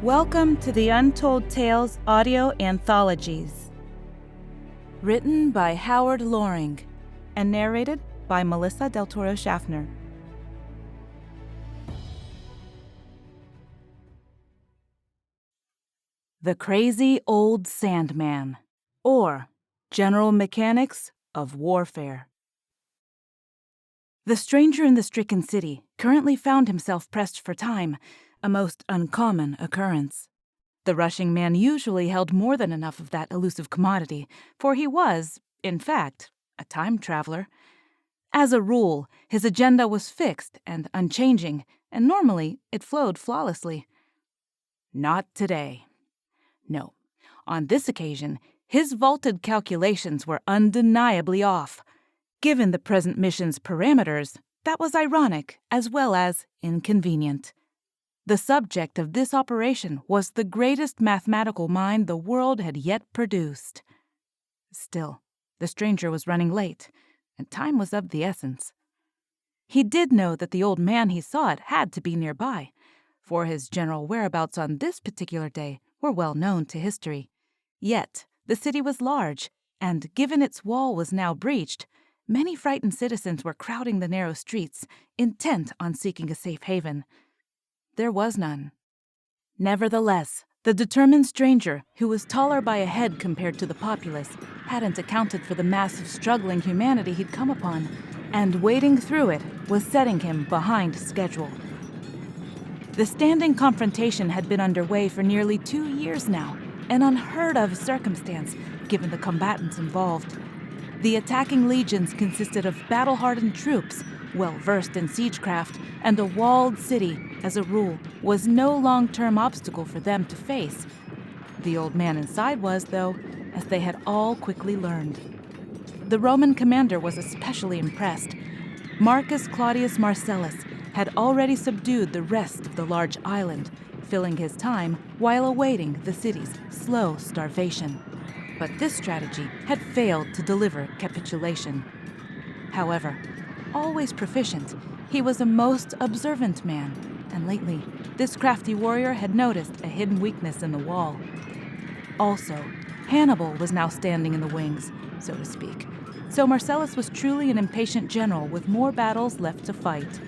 Welcome to the Untold Tales Audio Anthologies. Written by Howard Loring and narrated by Melissa Del Toro Schaffner. The Crazy Old Sandman, or General Mechanics of Warfare. The stranger in the stricken city currently found himself pressed for time, a most uncommon occurrence. The rushing man usually held more than enough of that elusive commodity, for he was, in fact, a time traveler. As a rule, his agenda was fixed and unchanging, and normally it flowed flawlessly. Not today. No, on this occasion, his vaulted calculations were undeniably off. Given the present mission's parameters, that was ironic as well as inconvenient. The subject of this operation was the greatest mathematical mind the world had yet produced. Still, the stranger was running late, and time was of the essence. He did know that the old man he sought had to be nearby, for his general whereabouts on this particular day were well known to history. Yet, the city was large, and given its wall was now breached, many frightened citizens were crowding the narrow streets, intent on seeking a safe haven. There was none. Nevertheless, the determined stranger, who was taller by a head compared to the populace, hadn't accounted for the mass of struggling humanity he'd come upon, and wading through it was setting him behind schedule. The standing confrontation had been underway for nearly 2 years now, an unheard-of circumstance given the combatants involved. The attacking legions consisted of battle-hardened troops, well-versed in siegecraft, and a walled city, as a rule, was no long-term obstacle for them to face. The old man inside was, though, as they had all quickly learned. The Roman commander was especially impressed. Marcus Claudius Marcellus had already subdued the rest of the large island, filling his time while awaiting the city's slow starvation. But this strategy had failed to deliver capitulation. However, always proficient, he was a most observant man, and lately, this crafty warrior had noticed a hidden weakness in the wall. Also, Hannibal was now standing in the wings, so to speak, so Marcellus was truly an impatient general with more battles left to fight.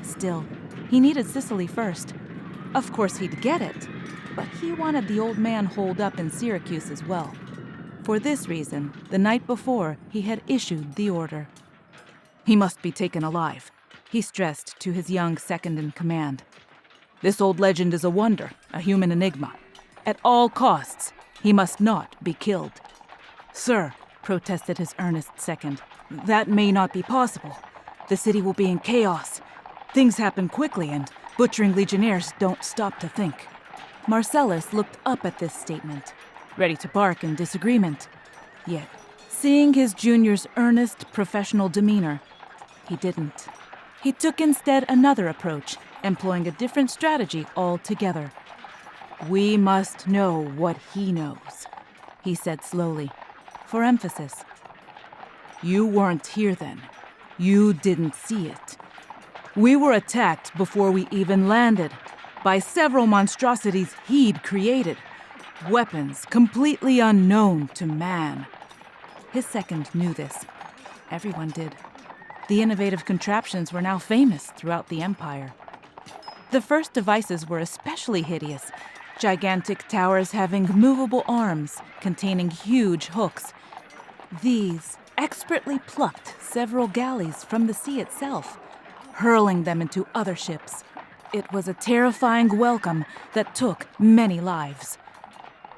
Still, he needed Sicily first. Of course he'd get it, but he wanted the old man holed up in Syracuse as well. For this reason, the night before, he had issued the order. "He must be taken alive," he stressed to his young second-in-command. "This old legend is a wonder, a human enigma. At all costs, he must not be killed." "Sir," protested his earnest second, "that may not be possible. The city will be in chaos. Things happen quickly, and butchering legionnaires don't stop to think." Marcellus looked up at this statement, ready to bark in disagreement. Yet, seeing his junior's earnest, professional demeanor, he didn't. He took instead another approach, employing a different strategy altogether. "We must know what he knows," he said slowly, for emphasis. "You weren't here then. You didn't see it. We were attacked before we even landed, by several monstrosities he'd created, weapons completely unknown to man." His second knew this. Everyone did. The innovative contraptions were now famous throughout the empire. The first devices were especially hideous, gigantic towers having movable arms containing huge hooks. These expertly plucked several galleys from the sea itself, hurling them into other ships. It was a terrifying welcome that took many lives.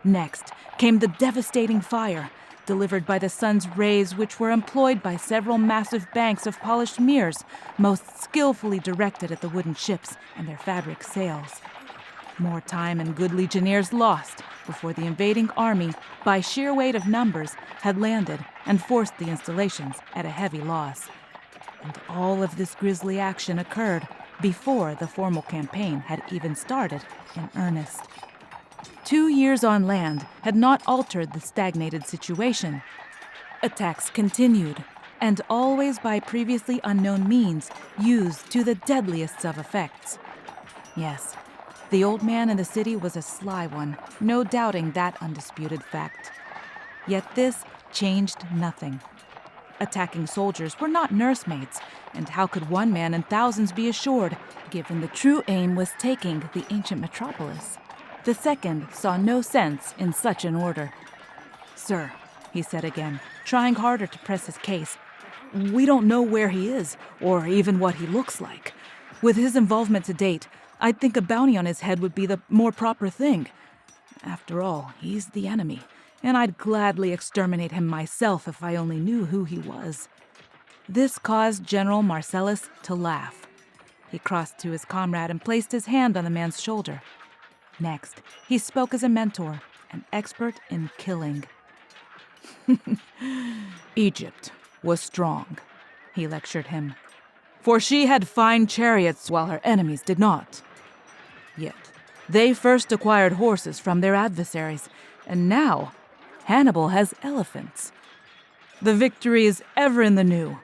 Next came the devastating fire, delivered by the sun's rays, which were employed by several massive banks of polished mirrors, most skillfully directed at the wooden ships and their fabric sails. More time and good legionnaires lost before the invading army, by sheer weight of numbers, had landed and forced the installations at a heavy loss. And all of this grisly action occurred before the formal campaign had even started in earnest. 2 years on land had not altered the stagnated situation. Attacks continued, and always by previously unknown means used to the deadliest of effects. Yes, The old man in the city was a sly one, no doubting that undisputed fact. Yet this changed nothing. Attacking soldiers were not nursemaids, and how could one man in thousands be assured, given the true aim was taking the ancient metropolis? The second saw no sense in such an order. "Sir," he said again, trying harder to press his case, "we don't know where he is, or even what he looks like. With his involvement to date, I'd think a bounty on his head would be the more proper thing. After all, he's the enemy, and I'd gladly exterminate him myself if I only knew who he was." This caused General Marcellus to laugh. He crossed to his comrade and placed his hand on the man's shoulder. Next, he spoke as a mentor, an expert in killing. "Egypt was strong," he lectured him, "for she had fine chariots while her enemies did not. Yet they first acquired horses from their adversaries, and now Hannibal has elephants. The victory is ever in the new,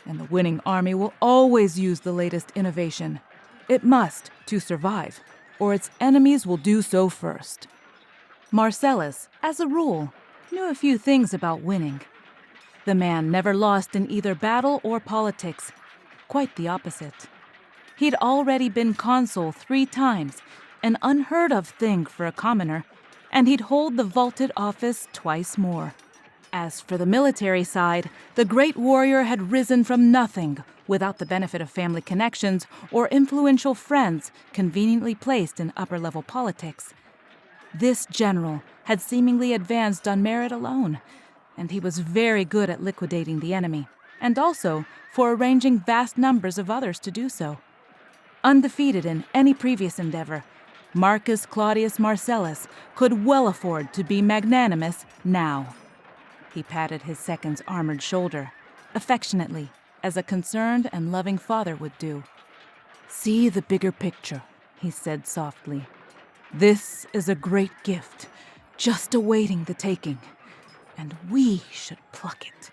and the winning army will always use the latest innovation. It must, to survive, or its enemies will do so first." Marcellus, as a rule, knew a few things about winning. The man never lost in either battle or politics. Quite the opposite. He'd already been consul 3 times, an unheard-of thing for a commoner, and he'd hold the vaulted office twice more. As for the military side, the great warrior had risen from nothing without the benefit of family connections or influential friends conveniently placed in upper-level politics. This general had seemingly advanced on merit alone, and he was very good at liquidating the enemy, and also for arranging vast numbers of others to do so. Undefeated in any previous endeavor, Marcus Claudius Marcellus could well afford to be magnanimous now. He patted his second's armored shoulder, affectionately, as a concerned and loving father would do. "See the bigger picture," he said softly. "This is a great gift, just awaiting the taking, and we should pluck it.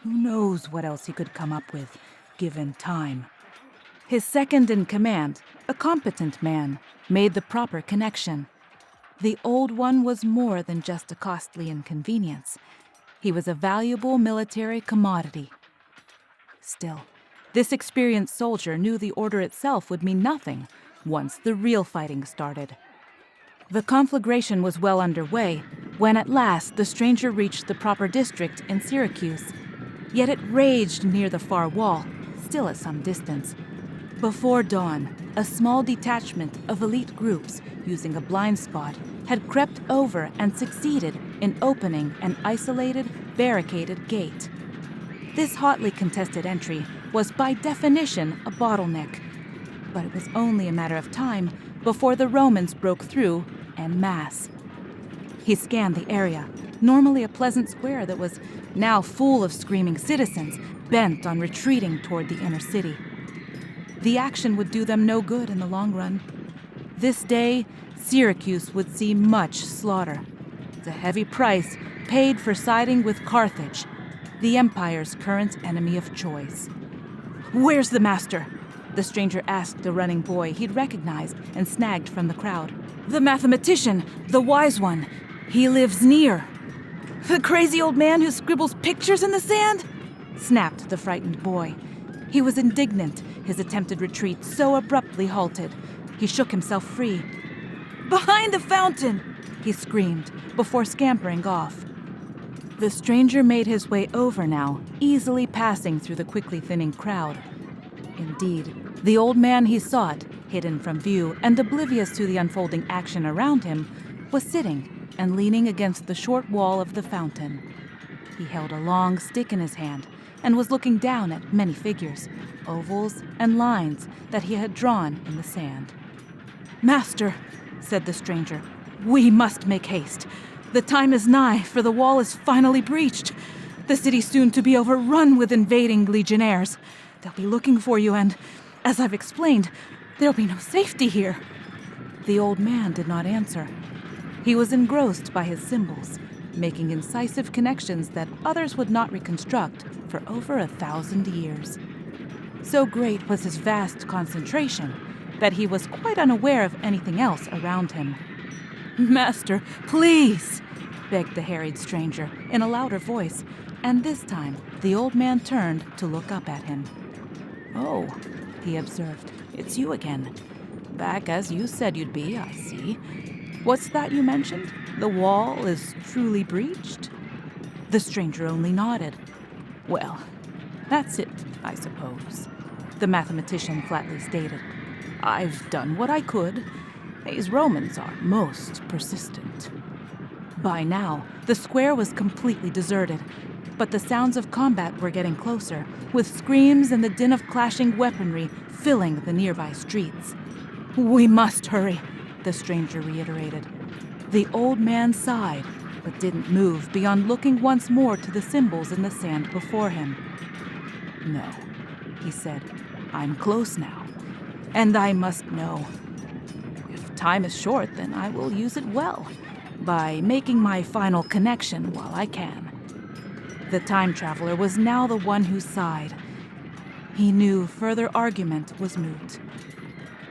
Who knows what else he could come up with, given time." His second in command, a competent man, made the proper connection. The old one was more than just a costly inconvenience. He was a valuable military commodity. Still, this experienced soldier knew the order itself would mean nothing once the real fighting started. The conflagration was well underway when at last the stranger reached the proper district in Syracuse. Yet it raged near the far wall, still at some distance. Before dawn, a small detachment of elite groups, using a blind spot, had crept over and succeeded in opening an isolated, barricaded gate. This hotly contested entry was by definition a bottleneck, but it was only a matter of time before the Romans broke through en masse. He scanned the area, normally a pleasant square that was now full of screaming citizens bent on retreating toward the inner city. The action would do them no good in the long run. This day, Syracuse would see much slaughter. The heavy price paid for siding with Carthage, the empire's current enemy of choice. "Where's the master?" the stranger asked a running boy he'd recognized and snagged from the crowd. "The mathematician, the wise one. He lives near." "The crazy old man who scribbles pictures in the sand?" snapped the frightened boy. He was indignant, his attempted retreat so abruptly halted. He shook himself free. "Behind the fountain!" he screamed, before scampering off. The stranger made his way over now, easily passing through the quickly thinning crowd. Indeed, the old man he sought, hidden from view and oblivious to the unfolding action around him, was sitting and leaning against the short wall of the fountain. He held a long stick in his hand and was looking down at many figures, ovals and lines that he had drawn in the sand. "Master," said the stranger, "we must make haste. The time is nigh, for the wall is finally breached. The city's soon to be overrun with invading legionnaires. They'll be looking for you, and, as I've explained, there'll be no safety here." The old man did not answer. He was engrossed by his symbols, making incisive connections that others would not reconstruct for over 1,000 years. So great was his vast concentration, that he was quite unaware of anything else around him. "Master, please!" begged the harried stranger in a louder voice, and this time the old man turned to look up at him. "Oh," he observed, "it's you again. Back as you said you'd be, I see. What's that you mentioned? The wall is truly breached?" The stranger only nodded. "Well, that's it, I suppose," the mathematician flatly stated. "I've done what I could. These Romans are most persistent." By now, the square was completely deserted, but the sounds of combat were getting closer, with screams and the din of clashing weaponry filling the nearby streets. "We must hurry," the stranger reiterated. The old man sighed, but didn't move beyond looking once more to the symbols in the sand before him. "No," he said, "I'm close now, and I must know. If time is short, then I will use it well, by making my final connection while I can." The time traveler was now the one who sighed. He knew further argument was moot.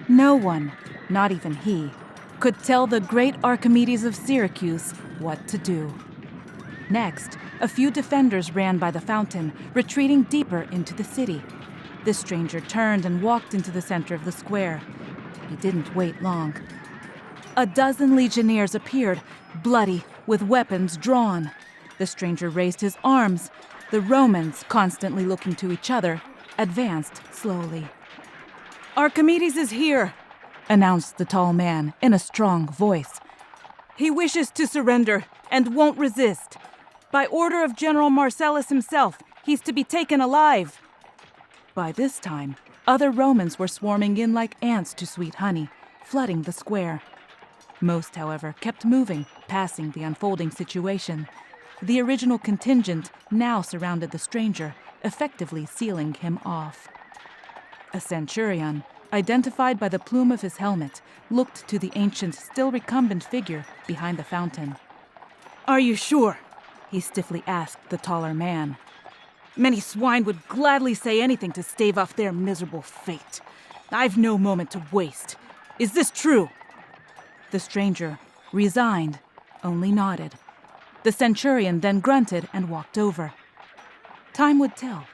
No one, not even he, could tell the great Archimedes of Syracuse what to do. Next, a few defenders ran by the fountain, retreating deeper into the city. The stranger turned and walked into the center of the square. He didn't wait long. A dozen legionnaires appeared, bloody, with weapons drawn. The stranger raised his arms. The Romans, constantly looking to each other, advanced slowly. "Archimedes is here," announced the tall man in a strong voice. "He wishes to surrender and won't resist. By order of General Marcellus himself, he's to be taken alive." By this time, other Romans were swarming in like ants to sweet honey, flooding the square. Most, however, kept moving, passing the unfolding situation. The original contingent now surrounded the stranger, effectively sealing him off. A centurion, identified by the plume of his helmet, looked to the ancient, still recumbent figure behind the fountain. "Are you sure?" he stiffly asked the taller man. "Many swine would gladly say anything to stave off their miserable fate. I've no moment to waste. Is this true?" The stranger, resigned, only nodded. The centurion then grunted and walked over. Time would tell.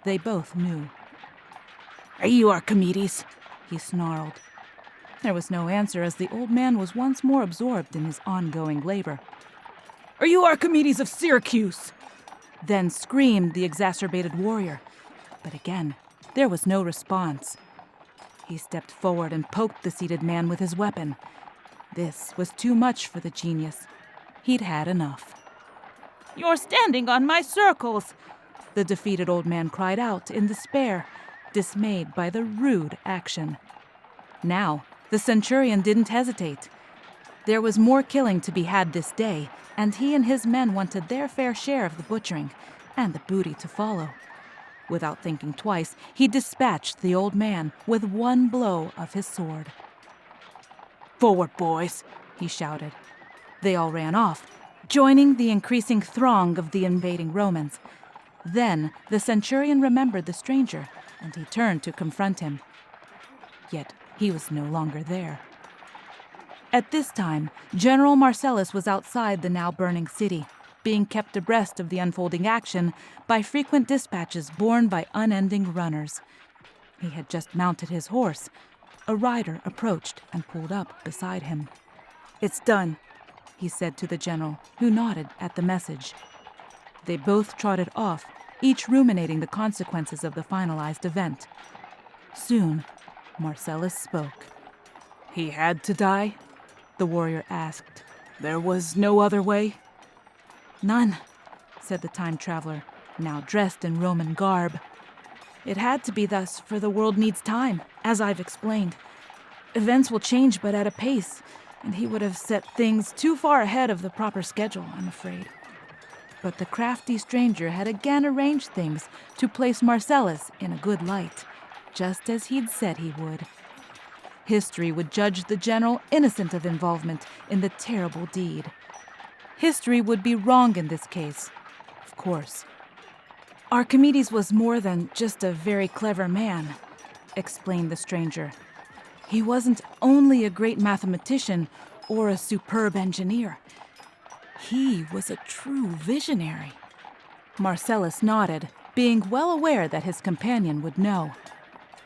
They both knew. "Are you Archimedes?" he snarled. There was no answer as the old man was once more absorbed in his ongoing labor. "Are you Archimedes of Syracuse?" then screamed the exacerbated warrior. But again, there was no response. He stepped forward and poked the seated man with his weapon. This was too much for the genius. He'd had enough. "You're standing on my circles!" the defeated old man cried out in despair, dismayed by the rude action. Now, the centurion didn't hesitate. There was more killing to be had this day, and he and his men wanted their fair share of the butchering, and the booty to follow. Without thinking twice, he dispatched the old man with one blow of his sword. "Forward, boys!" he shouted. They all ran off, joining the increasing throng of the invading Romans. Then the centurion remembered the stranger, and he turned to confront him. Yet he was no longer there. At this time, General Marcellus was outside the now burning city, being kept abreast of the unfolding action by frequent dispatches borne by unending runners. He had just mounted his horse. A rider approached and pulled up beside him. "It's done," he said to the general, who nodded at the message. They both trotted off, each ruminating the consequences of the finalized event. Soon, Marcellus spoke. "He had to die?" the warrior asked. "There was no other way?" "None," said the time traveler, now dressed in Roman garb. "It had to be thus, for the world needs time, as I've explained. Events will change, but at a pace, and he would have set things too far ahead of the proper schedule, I'm afraid." But the crafty stranger had again arranged things to place Marcellus in a good light, just as he'd said he would. History would judge the general innocent of involvement in the terrible deed. History would be wrong in this case, of course. "Archimedes was more than just a very clever man," explained the stranger. He wasn't only a great mathematician or a superb engineer. He was a true visionary. Marcellus nodded, being well aware that his companion would know.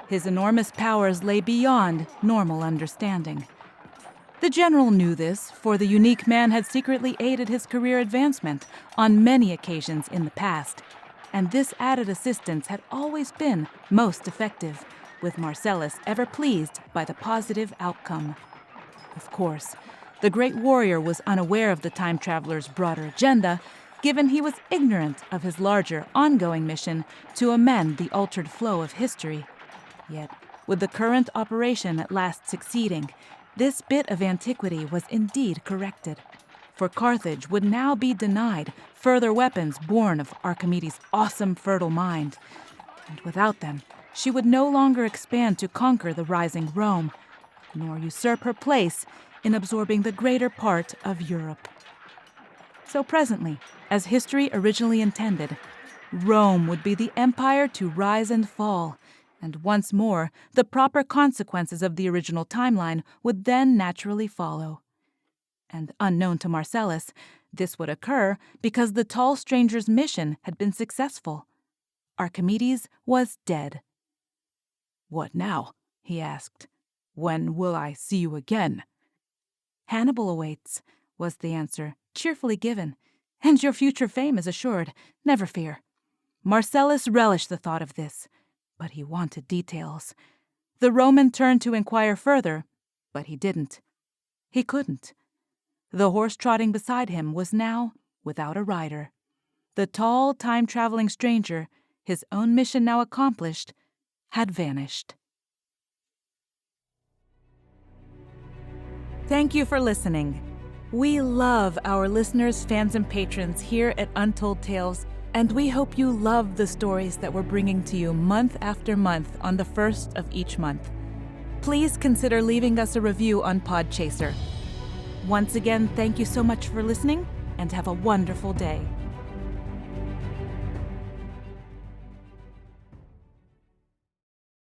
His enormous powers lay beyond normal understanding. The general knew this, for the unique man had secretly aided his career advancement on many occasions in the past, and this added assistance had always been most effective, with Marcellus ever pleased by the positive outcome. Of course, the great warrior was unaware of the time traveler's broader agenda, given he was ignorant of his larger, ongoing mission to amend the altered flow of history. Yet, with the current operation at last succeeding, this bit of antiquity was indeed corrected, for Carthage would now be denied further weapons born of Archimedes' awesome fertile mind, and without them, she would no longer expand to conquer the rising Rome, nor usurp her place in absorbing the greater part of Europe. So presently, as history originally intended, Rome would be the empire to rise and fall, and once more, the proper consequences of the original timeline would then naturally follow. And unknown to Marcellus, this would occur because the tall stranger's mission had been successful. Archimedes was dead. "What now?" he asked. "When will I see you again?" "Hannibal awaits," was the answer, cheerfully given. "And your future fame is assured, never fear." Marcellus relished the thought of this, but he wanted details. The Roman turned to inquire further, but he didn't. He couldn't. The horse trotting beside him was now without a rider. The tall, time-traveling stranger, his own mission now accomplished, had vanished. Thank you for listening. We love our listeners, fans, and patrons here at Untold Tales, and we hope you love the stories that we're bringing to you month after month on the first of each month. Please consider leaving us a review on Podchaser. Once again, thank you so much for listening, and have a wonderful day.